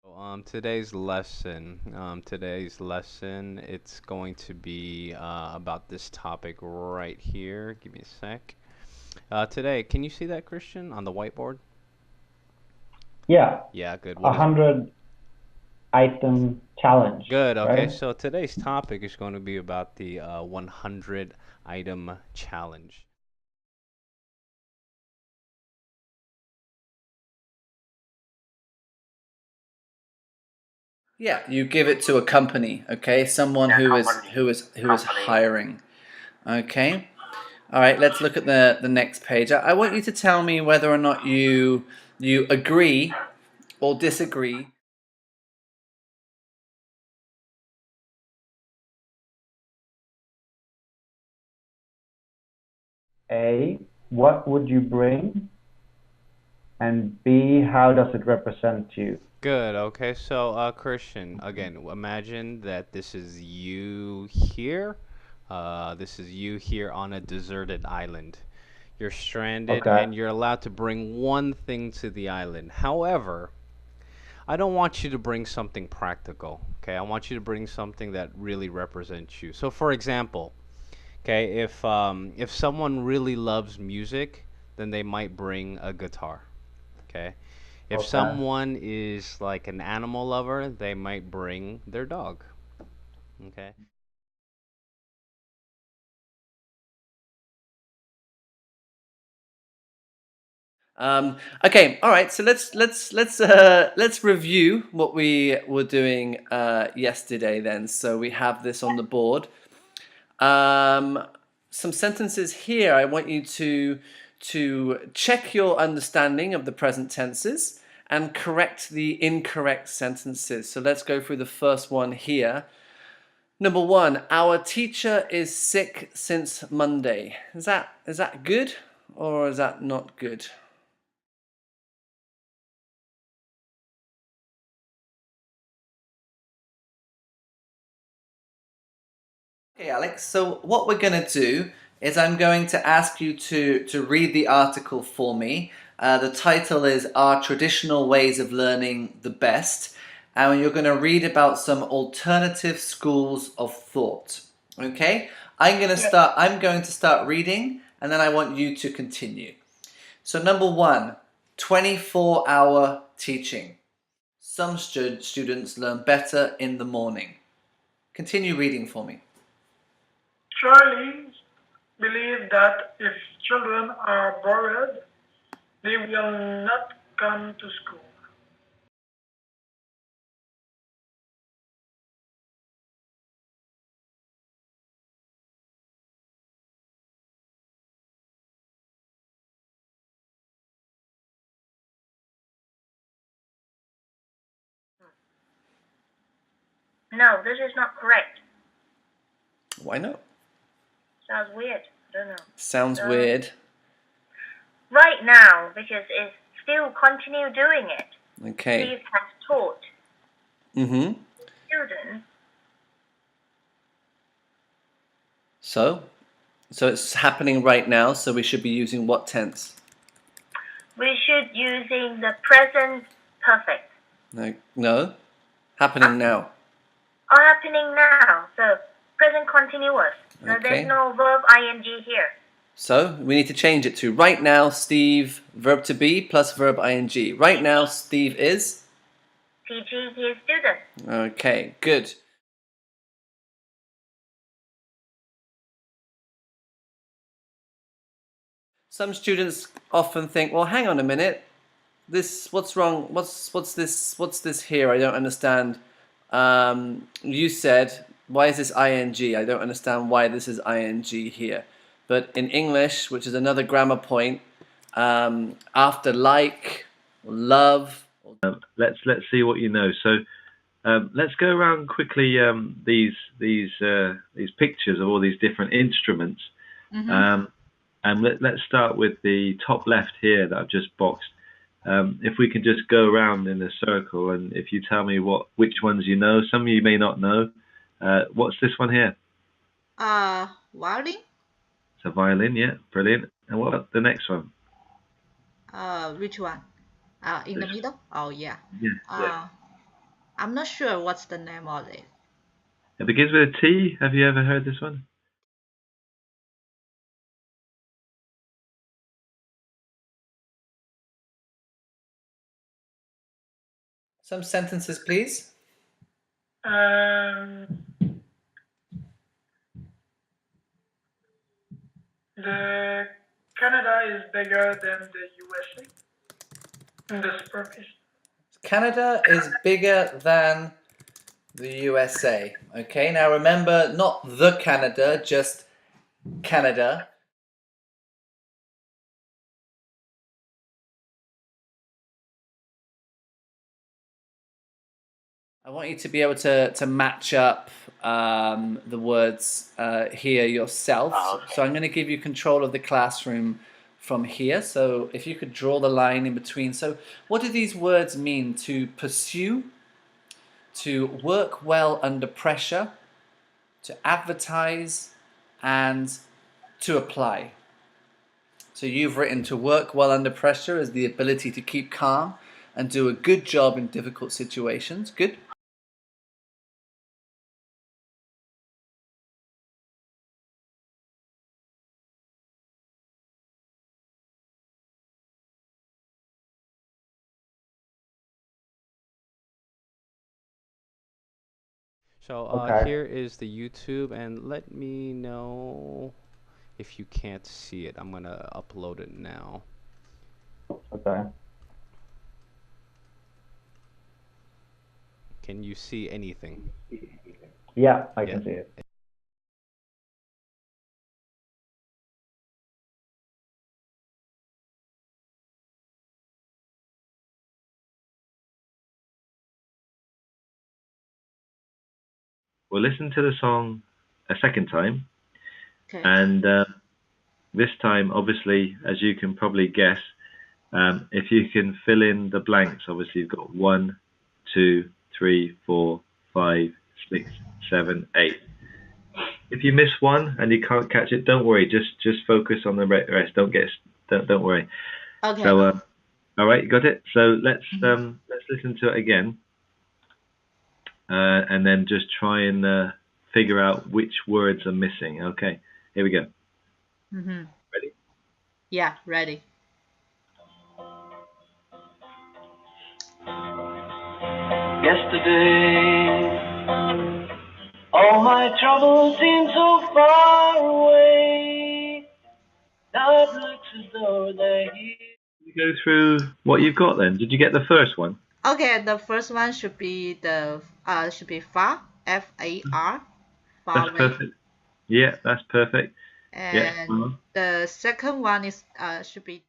Today's lesson, it's going to be about this topic right here. Give me a sec. Today, can you see that, Christian, on the whiteboard? Yeah, Yeah, good. a What is? 100 item challenge, Good. Okay, right? so today's topic is going to be about the 100 item challenge. Yeah, you give it to a company, okay? Someone who is hiring. Okay. All right, let's look at the next page. I want you to tell me whether or not you agree or disagree. A, what would you bring? And B, how does it represent you? Good. Okay, so Christian, again, imagine that this is you here. This is you here on a deserted island. You're stranded Okay, and you're allowed to bring one thing to the island. However, I don't want you to bring something practical. Okay, I want you to bring something that really represents you. So, for example, okay, if someone really loves music, then they might bring a guitar. Okay, if okay. someone is like an animal lover, they might bring their dog. Okay. Okay, all right. So let's review what we were doing yesterday. Then, so we have this on the board. Um, some sentences here. I want you to check your understanding of the present tenses and correct the incorrect sentences. So let's go through the first one here. Number one, our teacher is sick since Monday. Is that good or is that not good? Okay, Alex. So what we're going to do is I'm going to ask you to read the article for me. The title is "Are Traditional Ways of Learning the Best?" And you're going to read about some alternative schools of thought. Okay? I'm going to start reading, and then I want you to continue. So number one, 24-hour teaching. Some students learn better in the morning. Continue reading for me. Charlie believes that if children are bored, they will not come to school. No, this is not correct. Why not? Sounds weird. I don't know. Sounds Um, weird. right now, because it's still continue doing it. Okay. Steve has taught Mm-hmm. students. So, so it's happening right now, so we should be using what tense? We should using the present perfect. No, no. Huh? Happening now. Are happening now. So present continuous. So there's Okay. no verb ing here. So we need to change it to right now, Steve, verb to be plus verb ing. Right now, Steve is? Teaching his students. Okay, good. Some students often think, well, hang on a minute. What's wrong? What's this here? I don't understand. You said, why is this ing? I don't understand why this is ing here. But in English, which is another grammar point, after like, love. Let's see what you know. So let's go around quickly these pictures of all these different instruments, um, and let's start with the top left here that I've just boxed. If we can just go around in a circle, and if you tell me which ones you know, some of you may not know. What's this one here? Violin. It's a violin, yeah, brilliant. And what about the next one? Which one? In the This, middle? Oh, yeah. yeah, yeah. I'm not sure what's the name of it. It begins with a T. Have you ever heard this one? Some sentences, please. Um, the Canada is bigger than the USA in the superficie. Canada is bigger than the USA. Okay, now remember, not the Canada, just Canada. I want you to be able to match up the words here yourself. Okay. So I'm going to give you control of the classroom from here. So if you could draw the line in between. So what do these words mean? To pursue, to work well under pressure, to advertise, and to apply. So you've written to work well under pressure as the ability to keep calm and do a good job in difficult situations. Good. So Okay. here is the YouTube, and let me know if you can't see it. I'm gonna upload it now. Okay. Can you see anything? Yeah, I Yeah. can see it. We'll listen to the song a second time, Okay. and this time, obviously, as you can probably guess, if you can fill in the blanks, obviously you've got 1, 2, 3, 4, 5, 6, 7, 8. If you miss one and you can't catch it, don't worry. Just focus on the rest. Don't worry. Okay. So, all right, you got it. So let's Mhm. let's listen to it again, and then just try and figure out which words are missing. Okay, here we go. Mhm. Ready? Yeah, ready. Yesterday, all my troubles seem so far away. Now it looks as though they're here. You go through what you've got then. Did you get the first one? Okay, the first one should be far, FAR, far That's away, perfect. Yeah, that's perfect. Yeah. and the second one is should be